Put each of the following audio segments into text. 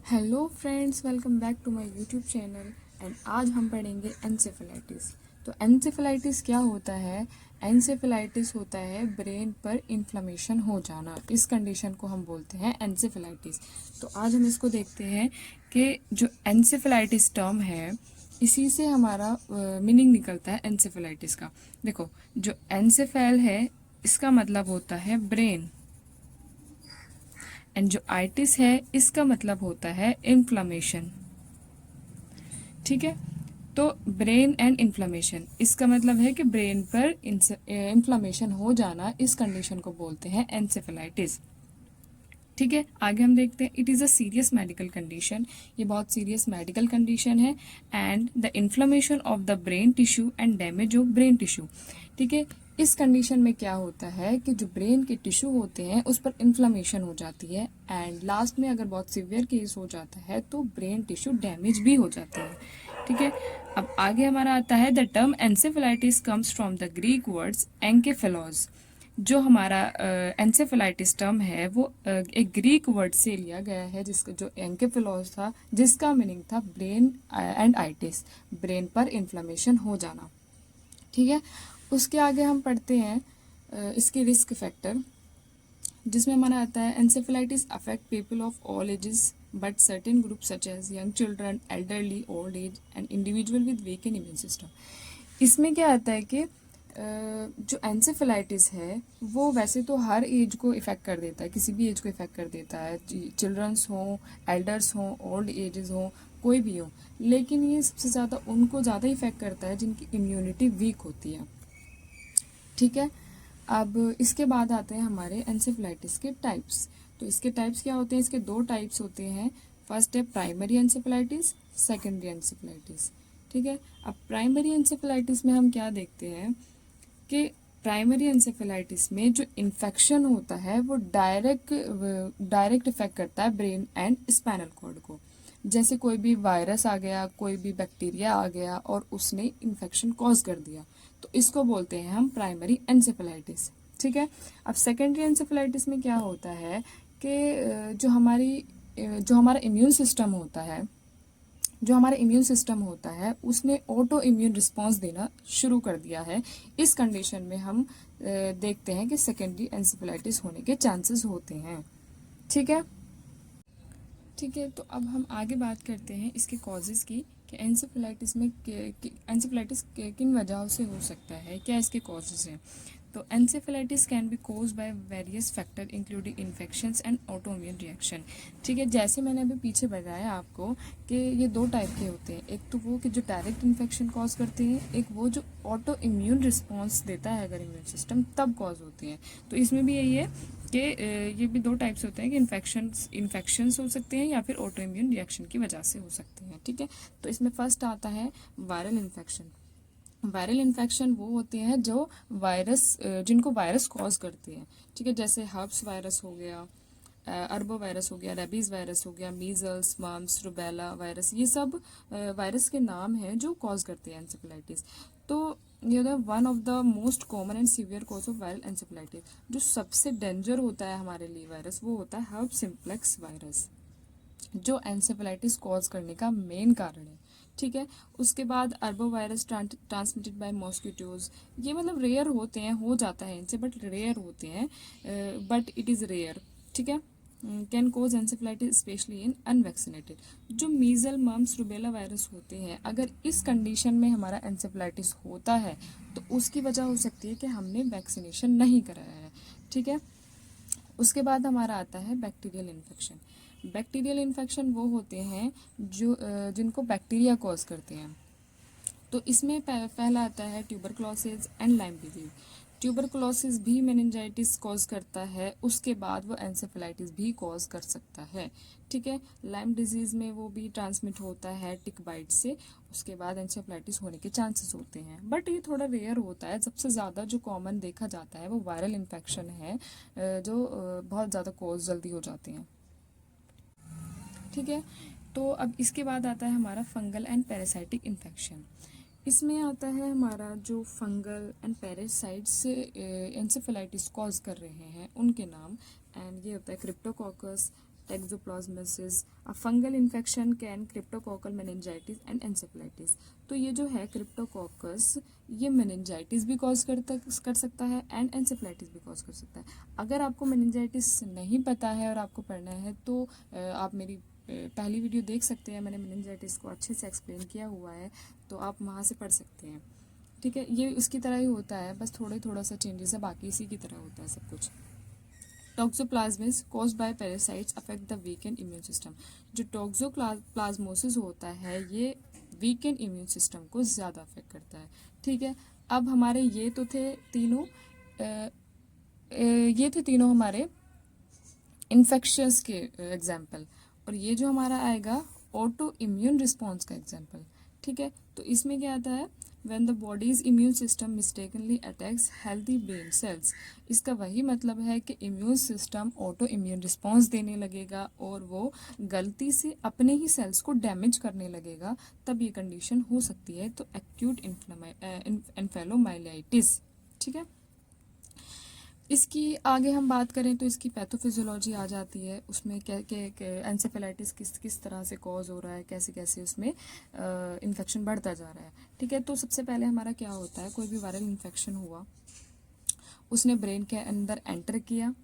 Hello friends, welcome back to my YouTube channel. And आज हम पढ़ेंगे एनसेफेलाइटिस। तो एनसेफेलाइटिस क्या होता है? एनसेफेलाइटिस होता है ब्रेन पर इन्फ्लेमेशन हो जाना। इस कंडीशन को हम बोलते हैं एनसेफेलाइटिस। तो आज हम इसको देखते हैं कि जो एनसेफेलाइटिस टर्म है इसी से हमारा मीनिंग निकलता है एनसेफेलाइटिस का। देखो, जो एनसेफेल है इसका मतलब होता है ब्रेन, एंड जो आइटिस है इसका मतलब होता है इन्फ्लामेशन। ठीक है, तो ब्रेन एंड इन्फ्लामेशन इसका मतलब है कि ब्रेन पर इन्फ्लामेशन हो जाना, इस कंडीशन को बोलते हैं एनसेफेलाइटिस। ठीक है, आगे हम देखते हैं। It is a serious medical condition, ये बहुत सीरियस मेडिकल कंडीशन है। And the inflammation of the brain tissue and damage of brain tissue. ठीक है, इस कंडीशन में क्या होता है कि जो ब्रेन के टिश्यू होते हैं उस पर इन्फ्लामेशन हो जाती है, एंड लास्ट में अगर बहुत सीवियर केस हो जाता है तो ब्रेन टिश्यू डैमेज भी हो जाते हैं। ठीक है, अब आगे हमारा आता है the term encephalitis comes from the Greek words enkephalos. जो हमारा एनसेफेलाइटिस टर्म है वो एक ग्रीक वर्ड से लिया गया है, जिसका जो एंकेफेलोस था, जिसका मीनिंग था ब्रेन एंड आइटिस, ब्रेन पर इन्फ्लेमेशन हो जाना। ठीक है, उसके आगे हम पढ़ते हैं इसके रिस्क फैक्टर, जिसमें हमारा आता है encephalitis affect people of all ages but certain group such age young children, elderly, old age and individual with weak in immune system. इसमें क्या आता है कि जो एनसेफेलाइटिस है वो वैसे तो हर एज को इफ़ेक्ट कर देता है, किसी भी एज को इफ़ेक्ट कर देता है, चिल्ड्रंस हों, एल्डर्स हों, ओल्ड एजेस हों, कोई भी हो, लेकिन ये सबसे ज़्यादा उनको ज़्यादा इफ़ेक्ट करता है जिनकी इम्यूनिटी वीक होती है। ठीक है, अब इसके बाद आते हैं हमारे एनसेफेलाइटिस के टाइप्स। तो इसके टाइप्स क्या होते हैं? इसके दो टाइप्स होते हैं। फर्स्ट है प्राइमरी एनसेफेलाइटिस, सेकेंडरी एनसेफेलाइटिस। ठीक है, अब प्राइमरी एनसेफेलाइटिस में हम क्या देखते हैं कि प्राइमरी एनसेफेलाइटिस में जो इन्फेक्शन होता है वो डायरेक्ट इफेक्ट करता है ब्रेन एंड स्पाइनल कॉर्ड को। जैसे कोई भी वायरस आ गया, कोई भी बैक्टीरिया आ गया और उसने इन्फेक्शन कॉज कर दिया, तो इसको बोलते हैं हम प्राइमरी एनसेफेलाइटिस। ठीक है, अब सेकेंडरी एनसेफेलाइटिस में क्या होता है कि जो हमारा इम्यून सिस्टम होता है, उसने ऑटो इम्यून रिस्पॉन्स देना शुरू कर दिया है। इस कंडीशन में हम देखते हैं कि सेकेंडरी एनसेफेलाइटिस होने के चांसेस होते हैं। ठीक है, तो अब हम आगे बात करते हैं इसके कॉजेज़ की, कि एनसेफेलाइटिस किन वजहों से हो सकता है, क्या इसके कॉजेज़ हैं। तो encephalitis can be cause by various factor including infections and auto immune reaction. ठीक है, जैसे मैंने अभी पीछे बताया आपको कि ये दो टाइप के होते हैं, एक तो वो कि जो डायरेक्ट इन्फेक्शन कॉज करते हैं, एक वो जो ऑटो इम्यून रिस्पॉन्स देता है अगर इम्यून सिस्टम, तब कॉज होते हैं। तो इसमें भी यही है कि ये भी दो टाइप्स होते हैं कि इन्फेक्शंस हो सकते हैं या फिर ऑटो इम्यून रिएक्शन की वजह से हो सकते हैं। ठीक है, तो इसमें फर्स्ट आता है वायरल इन्फेक्शन। वायरल इन्फेक्शन वो होते हैं जो जिनको वायरस कॉज करते हैं। ठीक है, जैसे हर्ब्स वायरस हो गया, अर्बो वायरस हो गया, रेबीज वायरस हो गया, मीजल्स, मम्स, रुबेला वायरस, ये सब वायरस के नाम हैं जो कॉज करते हैं एंसेफेलाइटिस। तो ये होता है one of the most common and severe cause of viral encephalitis. जो सबसे डेंजर होता है हमारे लिए वायरस, वो होता है हर्ब सिम्प्लेक्स वायरस, जो एंसेफेलाइटिस कॉज करने का मेन कारण है। ठीक है, उसके बाद अर्बो वायरस ट्रांसमिटेड बाय मॉस्किटोज, ये मतलब रेयर होते हैं, हो जाता है इनसे बट रेयर होते हैं, बट इट इज़ रेयर। ठीक है, can cause encephalitis specially in unvaccinated. जो मीजल, मम्स, रुबेला वायरस होते हैं, अगर इस कंडीशन में हमारा एंसेफेलाइटिस होता है तो उसकी वजह हो सकती है कि हमने वैक्सीनेशन नहीं कराया है। ठीक है, उसके बाद हमारा आता है बैक्टीरियल इन्फेक्शन। बैक्टीरियल इन्फेक्शन वो होते हैं जो जिनको बैक्टीरिया कॉज करते हैं। तो इसमें पहला आता है tuberculosis and Lyme disease. Tuberculosis भी मेनिंजाइटिस कॉज करता है, उसके बाद वो एंसेफेलाइटिस भी कॉज कर सकता है। ठीक है, लाइम डिजीज में वो भी ट्रांसमिट होता है टिक बाइट से, उसके बाद एंसेफेलाइटिस होने के चांसेस होते हैं, बट ये थोड़ा रेयर होता है। सबसे ज़्यादा जो कॉमन देखा जाता है वो वायरल इन्फेक्शन है, जो बहुत ज़्यादा कॉज जल्दी हो जाते हैं। ठीक है, तो अब इसके बाद आता है हमारा फंगल एंड पैरासाइटिक इन्फेक्शन। इसमें आता है हमारा जो fungal and parasites encephalitis cause कर रहे हैं उनके नाम, एंड ये होता है cryptococcus, toxoplasmosis, a fungal infection can cryptococcal meningitis and encephalitis. तो ये जो है क्रिप्टोकोकस, ये मेनिंजाइटिस भी कॉज कर सकता है एंड एंसेफेलाइटिस भी कॉज कर सकता है। अगर आपको मेनिंजाइटिस नहीं पता है और आपको पढ़ना है तो आप मेरी पहली वीडियो देख सकते हैं, मैंने मेनिंजाइटिस को अच्छे से एक्सप्लेन किया हुआ है, तो आप वहाँ से पढ़ सकते हैं। ठीक है, ये उसकी तरह ही होता है, बस थोड़ा सा चेंजेस है, बाकी इसी की तरह होता है सब कुछ। Toxoplasmosis caused by parasites affect the weakened immune system. जो टॉक्सोप्लाज्मोसिस होता है ये वीकेंड इम्यून सिस्टम को ज़्यादा अफेक्ट करता है। ठीक है, अब हमारे ये तो थे तीनों ये थे तीनों हमारे इन्फेक्शंस के एग्जाम्पल, और ये जो हमारा आएगा ऑटो इम्यून रिस्पॉन्स का एग्जाम्पल। ठीक है, तो इसमें क्या आता है, when the bodies immune system mistakenly attacks healthy brain cells. इसका वही मतलब है कि immune system auto immune response देने लगेगा और वो गलती से अपने ही सेल्स को डैमेज करने लगेगा, तब ये कंडीशन हो सकती है, तो एक्यूट एन्फेलोमाइलाइटिस। ठीक है, इसकी आगे हम बात करें तो इसकी पैथोफिजियोलॉजी आ जाती है, उसमें क्या एंसेफेलाइटिस किस तरह से कॉज हो रहा है, कैसे कैसे उसमें इन्फेक्शन बढ़ता जा रहा है। ठीक है, तो सबसे पहले हमारा क्या होता है, कोई भी वायरल इन्फेक्शन हुआ, उसने ब्रेन के अंदर एंटर किया।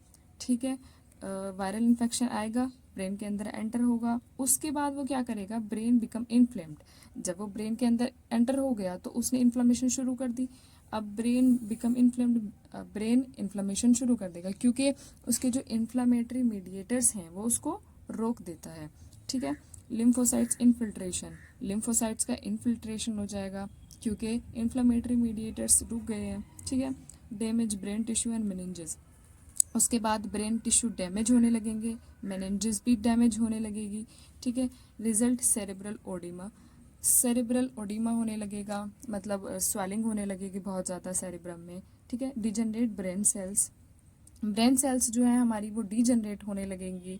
ठीक है, वायरल इन्फेक्शन आएगा, ब्रेन के अंदर एंटर होगा, उसके बाद वो क्या करेगा, ब्रेन बिकम इन्फ्लेम्ड। जब वो ब्रेन के अंदर एंटर हो गया तो उसने इन्फ्लेमेशन शुरू कर दी। अब brain become inflamed, brain inflammation शुरू कर देगा क्योंकि उसके जो इन्फ्लामेटरी मीडिएटर्स हैं वो उसको रोक देता है। ठीक है, लिम्फोसाइट्स इनफिल्ट्रेशन, लिम्फोसाइट्स का इनफिल्ट्रेशन हो जाएगा क्योंकि इन्फ्लामेटरी मीडिएटर्स रुक गए हैं। ठीक है, damage brain tissue and meninges, उसके बाद ब्रेन टिश्यू डैमेज होने लगेंगे, मेनिंजेस भी डैमेज होने लगेगी। ठीक है, result cerebral oedema, cerebral oedema होने लगेगा, मतलब स्वेलिंग होने लगेगी बहुत ज़्यादा सेरेब्रम में। ठीक है, degenerate brain cells, brain cells जो है हमारी वो डिजनरेट होने लगेंगी,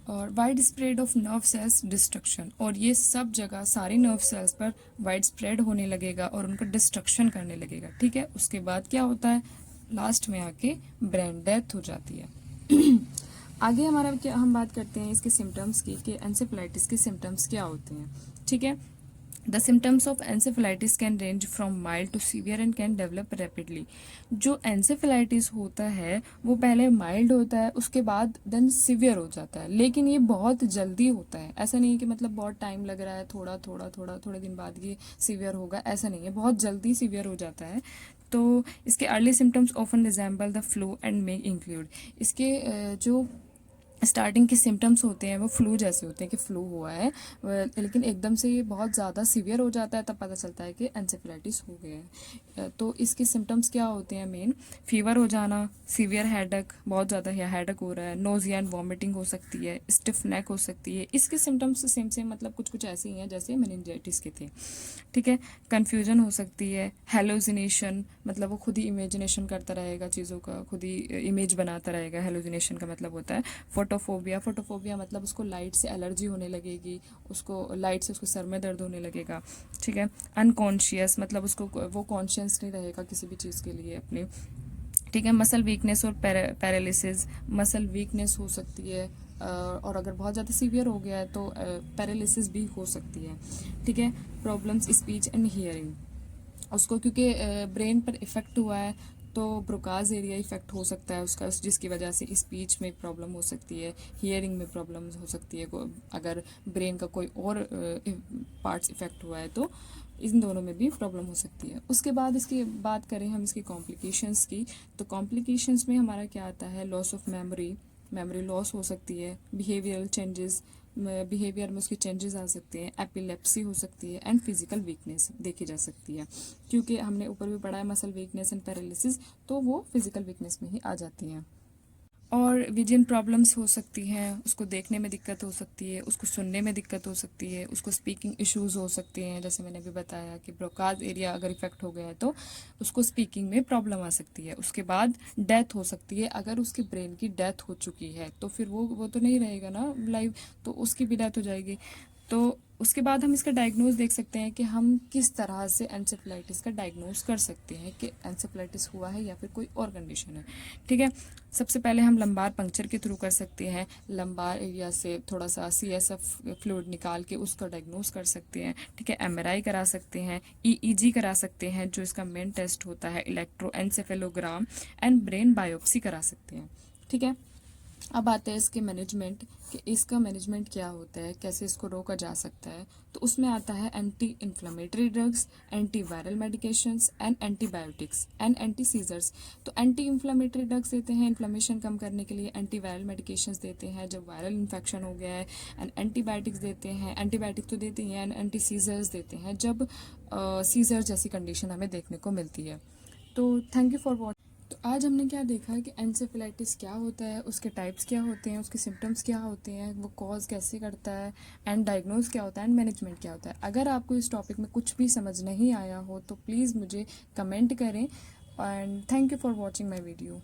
और wide spread of nerve cells destruction, और ये सब जगह सारी नर्व सेल्स पर वाइड स्प्रेड होने लगेगा और उनका डिस्ट्रक्शन करने लगेगा। ठीक है, उसके बाद क्या होता है, लास्ट में आके ब्रेन डेथ हो जाती है। आगे हमारा क्या, हम बात करते हैं इसके सिम्टम्स की कि एंसेफेलाइटिस के सिम्टम्स क्या होते हैं। ठीक है, the symptoms of encephalitis can range from mild to severe and can develop rapidly. जो एंसेफेलाइटिस होता है वो पहले माइल्ड होता है, उसके बाद देन सीवियर हो जाता है, लेकिन ये बहुत जल्दी होता है। ऐसा नहीं है कि मतलब बहुत टाइम लग रहा है, थोड़े दिन बाद ये सीवियर होगा, ऐसा नहीं है, बहुत जल्दी सीवियर हो जाता है। तो इसके early symptoms often resemble the flu and may include, इसके जो स्टार्टिंग के सिम्टम्स होते हैं वो फ्लू जैसे होते हैं कि फ्लू हुआ है, लेकिन एकदम से ये बहुत ज़्यादा सीवियर हो जाता है, तब पता चलता है कि एंसेफेलाइटिस हो गया है। तो इसके सिम्टम्स क्या होते हैं, मेन फीवर हो जाना, सीवियर हेडेक, बहुत ज़्यादा हेडेक हो रहा है, नोजिया एंड वॉमिटिंग हो सकती है, स्टिफ नेक हो सकती है। इसके सिम्टम्स सेम मतलब कुछ ऐसे ही हैं जैसे मेनिंजाइटिस के थे। ठीक है, कन्फ्यूजन हो सकती है, हेलोजिनेशन, मतलब वो खुद ही इमेजिनेशन करता रहेगा चीज़ों का, खुद ही इमेज बनाता रहेगा, हेलोजिनेशन का मतलब होता है। फोटोफोबिया, फोटोफोबिया मतलब उसको लाइट से एलर्जी होने लगेगी, उसको लाइट से उसको सर में दर्द होने लगेगा। ठीक है, अनकॉन्शियस मतलब उसको वो कॉन्शियस नहीं रहेगा किसी भी चीज़ के लिए अपनी। ठीक है, मसल वीकनेस और पैरालिसिस, मसल वीकनेस हो सकती है, और अगर बहुत ज़्यादा सीवियर हो गया है तो पैरालिसिस भी हो सकती है। ठीक है, प्रॉब्लम्स स्पीच एंड हियरिंग, उसको क्योंकि ब्रेन पर इफ़ेक्ट हुआ है तो ब्रोकाज एरिया इफ़ेक्ट हो सकता है उसका, जिसकी वजह से स्पीच में प्रॉब्लम हो सकती है, हियरिंग में प्रॉब्लम हो सकती है। अगर ब्रेन का कोई और पार्ट्स इफ़ेक्ट हुआ है तो इन दोनों में भी प्रॉब्लम हो सकती है। उसके बाद इसकी बात करें हम इसकी कॉम्प्लिकेशंस की, तो कॉम्प्लिकेशंस में हमारा क्या आता है, loss of memory, memory loss हो सकती है, बिहेवियरल चेंजेस, बिहेवियर में उसके चेंजेस आ सकते हैं, एपिलेप्सी हो सकती है एंड फिजिकल वीकनेस देखी जा सकती है, क्योंकि हमने ऊपर भी पढ़ा है मसल वीकनेस एंड पैरालिसिस, तो वो फिजिकल वीकनेस में ही आ जाती हैं। और विजन प्रॉब्लम्स हो सकती हैं, उसको देखने में दिक्कत हो सकती है, उसको सुनने में दिक्कत हो सकती है, उसको स्पीकिंग इश्यूज हो सकते हैं, जैसे मैंने भी बताया कि ब्रोकाज एरिया अगर इफेक्ट हो गया है तो उसको स्पीकिंग में प्रॉब्लम आ सकती है। उसके बाद डेथ हो सकती है, अगर उसके ब्रेन की डेथ हो चुकी है तो फिर वो तो नहीं रहेगा ना लाइव, तो उसकी भी डेथ हो जाएगी। तो उसके बाद हम इसका डायग्नोज देख सकते हैं कि हम किस तरह से एंसेफेलाइटिस का डायग्नोज कर सकते हैं कि एंसेफेलाइटिस हुआ है या फिर कोई और कंडीशन है। ठीक है, सबसे पहले हम लंबार पंक्चर के थ्रू कर सकते हैं, लंबार एरिया से थोड़ा सा CSF फ्लूइड निकाल के उसका डायग्नोज कर सकते हैं। ठीक है, MRI करा सकते हैं, EEG करा सकते हैं जो इसका मेन टेस्ट होता है, इलेक्ट्रोएंसेफेलोग्राम एंड ब्रेन बायोप्सी करा सकते हैं। ठीक है, अब आते हैं इसके मैनेजमेंट कि इसका मैनेजमेंट क्या होता है, कैसे इसको रोका जा सकता है। तो उसमें आता है anti inflammatory drugs, anti viral medications and antibiotics and anti seizures. तो एंटी इन्फ्लेमेटरी ड्रग्स देते हैं इन्फ्लेमेशन कम करने के लिए, एंटी वायरल मेडिकेशंस देते हैं जब वायरल इन्फेक्शन हो गया है, एंड एंटीबायोटिक्स देते हैं, एंटीबायोटिक तो देते ही हैं, एंड एंटी सीजर्स देते हैं जब सीजर जैसी कंडीशन हमें देखने को मिलती है। तो थैंक यू फॉर वॉचिंग। तो आज हमने क्या देखा है कि एंसेफेलाइटिस क्या होता है, उसके टाइप्स क्या होते हैं, उसके सिम्टम्स क्या होते हैं, वो कॉज कैसे करता है, एंड डायग्नोज क्या होता है, एंड मैनेजमेंट क्या होता है। अगर आपको इस टॉपिक में कुछ भी समझ नहीं आया हो तो प्लीज़ मुझे कमेंट करें, and thank you for watching my video.